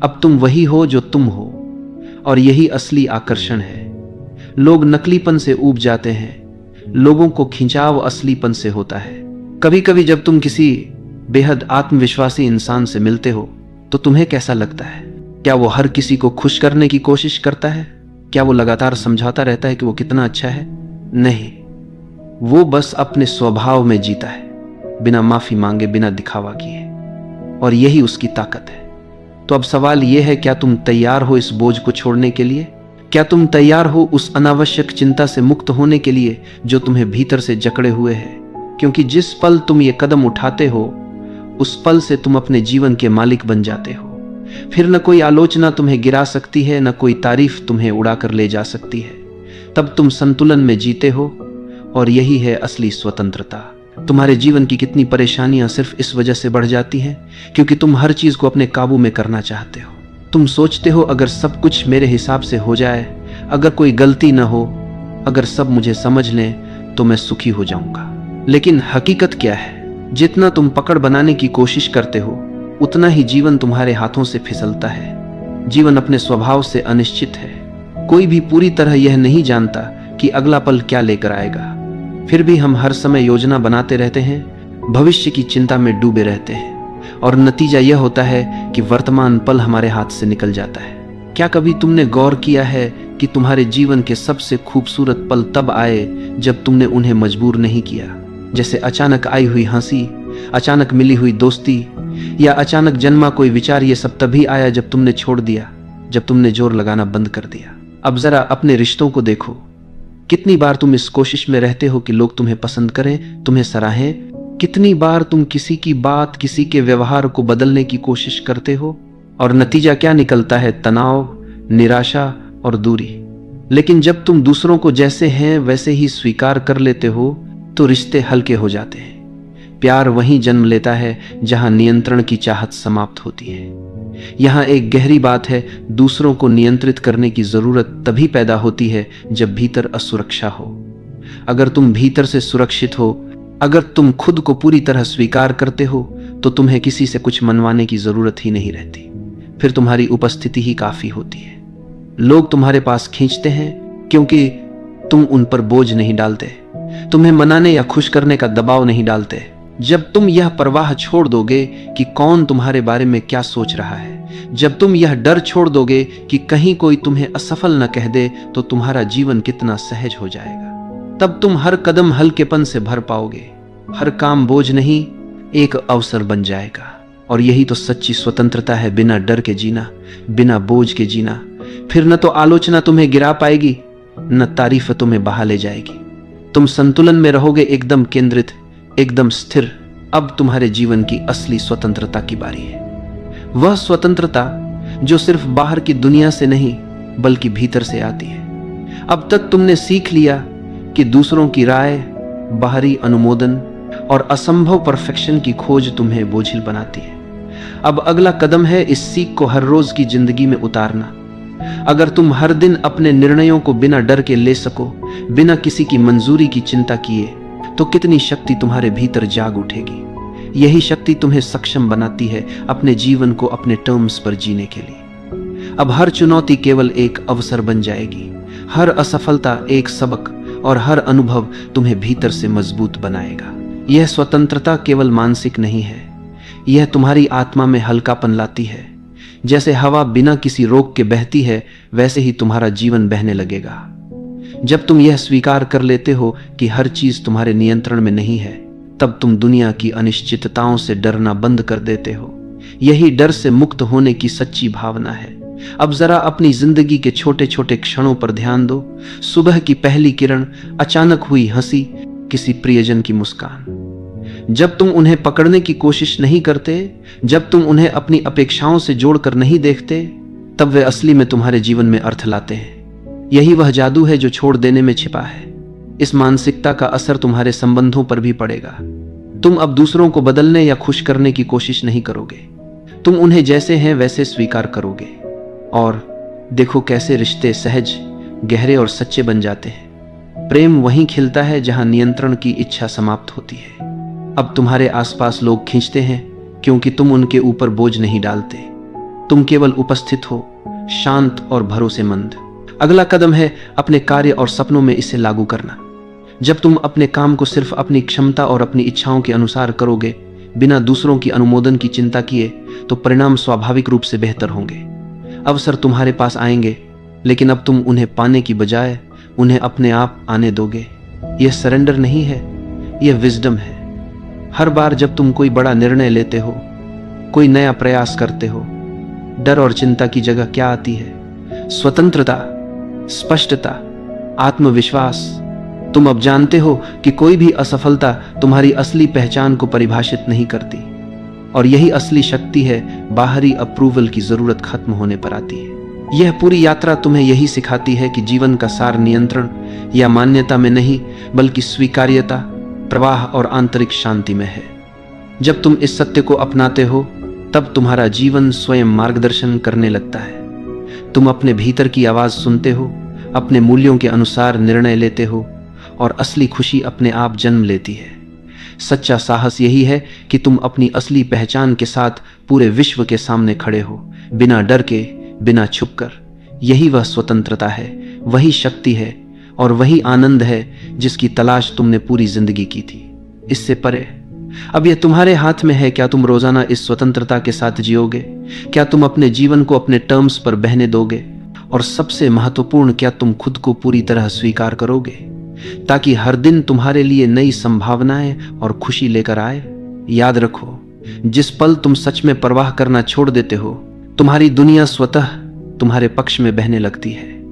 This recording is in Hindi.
अब तुम वही हो जो तुम हो, और यही असली आकर्षण है। लोग नकलीपन से ऊब जाते हैं, लोगों को खिंचाव असलीपन से होता है। कभी कभी जब तुम किसी बेहद आत्मविश्वासी इंसान से मिलते हो तो तुम्हें कैसा लगता है? क्या वो हर किसी को खुश करने की कोशिश करता है? क्या वो लगातार समझाता रहता है कि वो कितना अच्छा है? नहीं, वो बस अपने स्वभाव में जीता है, बिना माफी मांगे, बिना दिखावा किए, और यही उसकी ताकत है। तो अब सवाल यह है, क्या तुम तैयार हो इस बोझ को छोड़ने के लिए? क्या तुम तैयार हो उस अनावश्यक चिंता से मुक्त होने के लिए जो तुम्हें भीतर से जकड़े हुए है? क्योंकि जिस पल तुम ये कदम उठाते हो उस पल से तुम अपने जीवन के मालिक बन जाते हो। फिर न कोई आलोचना तुम्हें गिरा सकती है, न कोई तारीफ तुम्हें उड़ाकर ले जा सकती है। तब तुम संतुलन में जीते हो, और यही है असली स्वतंत्रता। तुम्हारे जीवन की कितनी परेशानियां सिर्फ इस वजह से बढ़ जाती हैं क्योंकि तुम हर चीज को अपने काबू में करना चाहते हो। तुम सोचते हो अगर सब कुछ मेरे हिसाब से हो जाए, अगर कोई गलती न हो, अगर सब मुझे समझ लें तो मैं सुखी हो जाऊंगा। लेकिन हकीकत क्या है? जितना तुम पकड़ बनाने की कोशिश करते हो उतना ही जीवन तुम्हारे हाथों से फिसलता है। जीवन अपने स्वभाव से अनिश्चित है। कोई भी पूरी तरह यह नहीं जानता कि अगला पल क्या लेकर आएगा। फिर भी हम हर समय योजना बनाते रहते हैं, भविष्य की चिंता में डूबे रहते हैं, और नतीजा यह होता है कि वर्तमान पल हमारे हाथ से निकल जाता है। क्या कभी तुमने गौर किया है कि तुम्हारे जीवन के सबसे खूबसूरत पल तब आए जब तुमने उन्हें मजबूर नहीं किया? जैसे अचानक आई हुई हंसी, अचानक मिली हुई दोस्ती, या अचानक जन्मा कोई विचार। ये सब तभी आया जब तुमने छोड़ दिया, जब तुमने जोर लगाना बंद कर दिया। अब जरा अपने रिश्तों को देखो। कितनी बार तुम इस कोशिश में रहते हो कि लोग तुम्हें पसंद करें, तुम्हें सराहें? कितनी बार तुम किसी की बात, किसी के व्यवहार को बदलने की कोशिश करते हो, और नतीजा क्या निकलता है? तनाव, निराशा और दूरी। लेकिन जब तुम दूसरों को जैसे हैं वैसे ही स्वीकार कर लेते हो तो रिश्ते हल्के हो जाते हैं। प्यार वहीं जन्म लेता है जहां नियंत्रण की चाहत समाप्त होती है। यहां एक गहरी बात है, दूसरों को नियंत्रित करने की जरूरत तभी पैदा होती है जब भीतर असुरक्षा हो। अगर तुम भीतर से सुरक्षित हो, अगर तुम खुद को पूरी तरह स्वीकार करते हो, तो तुम्हें किसी से कुछ मनवाने की जरूरत ही नहीं रहती। फिर तुम्हारी उपस्थिति ही काफी होती है। लोग तुम्हारे पास खींचते हैं क्योंकि तुम उन पर बोझ नहीं डालते, तुम्हें मनाने या खुश करने का दबाव नहीं डालते। जब तुम यह परवाह छोड़ दोगे कि कौन तुम्हारे बारे में क्या सोच रहा है, जब तुम यह डर छोड़ दोगे कि कहीं कोई तुम्हें असफल न कह दे, तो तुम्हारा जीवन कितना सहज हो जाएगा। तब तुम हर कदम हल्केपन से भर पाओगे, हर काम बोझ नहीं, एक अवसर बन जाएगा। और यही तो सच्ची स्वतंत्रता है, बिना डर के जीना, बिना बोझ के जीना। फिर न तो आलोचना तुम्हें गिरा पाएगी, न तारीफ तुम्हें बहा ले जाएगी। तुम संतुलन में रहोगे, एकदम केंद्रित, एकदम स्थिर। अब तुम्हारे जीवन की असली स्वतंत्रता की बारी है। वह स्वतंत्रता जो सिर्फ बाहर की दुनिया से नहीं बल्कि भीतर से आती है। अब तक तुमने सीख लिया कि दूसरों की राय, बाहरी अनुमोदन और असंभव परफेक्शन की खोज तुम्हें बोझिल बनाती है। अब अगला कदम है इस सीख को हर रोज की जिंदगी में उतारना। अगर तुम हर दिन अपने निर्णयों को बिना डर के ले सको, बिना किसी की मंजूरी की चिंता किए, तो कितनी शक्ति तुम्हारे भीतर जाग उठेगी। यही शक्ति तुम्हें सक्षम बनाती है अपने जीवन को अपने टर्म्स पर जीने के लिए। अब हर चुनौती केवल एक अवसर बन जाएगी, हर असफलता एक सबक, और हर अनुभव तुम्हें भीतर से मजबूत बनाएगा। यह स्वतंत्रता केवल मानसिक नहीं है, यह तुम्हारी आत्मा में हल्कापन लाती है। जैसे हवा बिना किसी रोक के बहती है, वैसे ही तुम्हारा जीवन बहने लगेगा। जब तुम यह स्वीकार कर लेते हो कि हर चीज तुम्हारे नियंत्रण में नहीं है, तब तुम दुनिया की अनिश्चितताओं से डरना बंद कर देते हो। यही डर से मुक्त होने की सच्ची भावना है। अब जरा अपनी जिंदगी के छोटे छोटे क्षणों पर ध्यान दो। सुबह की पहली किरण, अचानक हुई हंसी, किसी प्रियजन की मुस्कान। जब तुम उन्हें पकड़ने की कोशिश नहीं करते, जब तुम उन्हें अपनी अपेक्षाओं से जोड़कर नहीं देखते, तब वे असली में तुम्हारे जीवन में अर्थ लाते हैं। यही वह जादू है जो छोड़ देने में छिपा है। इस मानसिकता का असर तुम्हारे संबंधों पर भी पड़ेगा। तुम अब दूसरों को बदलने या खुश करने की कोशिश नहीं करोगे, तुम उन्हें जैसे हैं वैसे स्वीकार करोगे। और देखो कैसे रिश्ते सहज, गहरे और सच्चे बन जाते हैं। प्रेम वहीं खिलता है जहां नियंत्रण की इच्छा समाप्त होती है। अब तुम्हारे आसपास लोग खींचते हैं क्योंकि तुम उनके ऊपर बोझ नहीं डालते, तुम केवल उपस्थित हो, शांत और भरोसेमंद। अगला कदम है अपने कार्य और सपनों में इसे लागू करना। जब तुम अपने काम को सिर्फ अपनी क्षमता और अपनी इच्छाओं के अनुसार करोगे, बिना दूसरों की अनुमोदन की चिंता किए, तो परिणाम स्वाभाविक रूप से बेहतर होंगे। अवसर तुम्हारे पास आएंगे, लेकिन अब तुम उन्हें पाने की बजाय उन्हें अपने आप आने दोगे। यह सरेंडर नहीं है, यह विजडम है। हर बार जब तुम कोई बड़ा निर्णय लेते हो, कोई नया प्रयास करते हो, डर और चिंता की जगह क्या आती है? स्वतंत्रता, स्पष्टता, आत्मविश्वास। तुम अब जानते हो कि कोई भी असफलता तुम्हारी असली पहचान को परिभाषित नहीं करती, और यही असली शक्ति है, बाहरी अप्रूवल की जरूरत खत्म होने पर आती है। यह पूरी यात्रा तुम्हें यही सिखाती है कि जीवन का सार नियंत्रण या मान्यता में नहीं, बल्कि स्वीकार्यता, प्रवाह और आंतरिक शांति में है। जब तुम इस सत्य को अपनाते हो, तब तुम्हारा जीवन स्वयं मार्गदर्शन करने लगता है। तुम अपने भीतर की आवाज सुनते हो, अपने मूल्यों के अनुसार निर्णय लेते हो, और असली खुशी अपने आप जन्म लेती है। सच्चा साहस यही है कि तुम अपनी असली पहचान के साथ पूरे विश्व के सामने खड़े हो, बिना डर के, बिना छुपकर। यही वह स्वतंत्रता है, वही शक्ति है, और वही आनंद है जिसकी तलाश तुमने पूरी जिंदगी की थी। इससे परे अब यह तुम्हारे हाथ में है। क्या तुम रोजाना इस स्वतंत्रता के साथ जियोगे? क्या तुम अपने जीवन को अपने टर्म्स पर बहने दोगे? और सबसे महत्वपूर्ण, क्या तुम खुद को पूरी तरह स्वीकार करोगे, ताकि हर दिन तुम्हारे लिए नई संभावनाएं और खुशी लेकर आए? याद रखो, जिस पल तुम सच में परवाह करना छोड़ देते हो, तुम्हारी दुनिया स्वतः तुम्हारे पक्ष में बहने लगती है।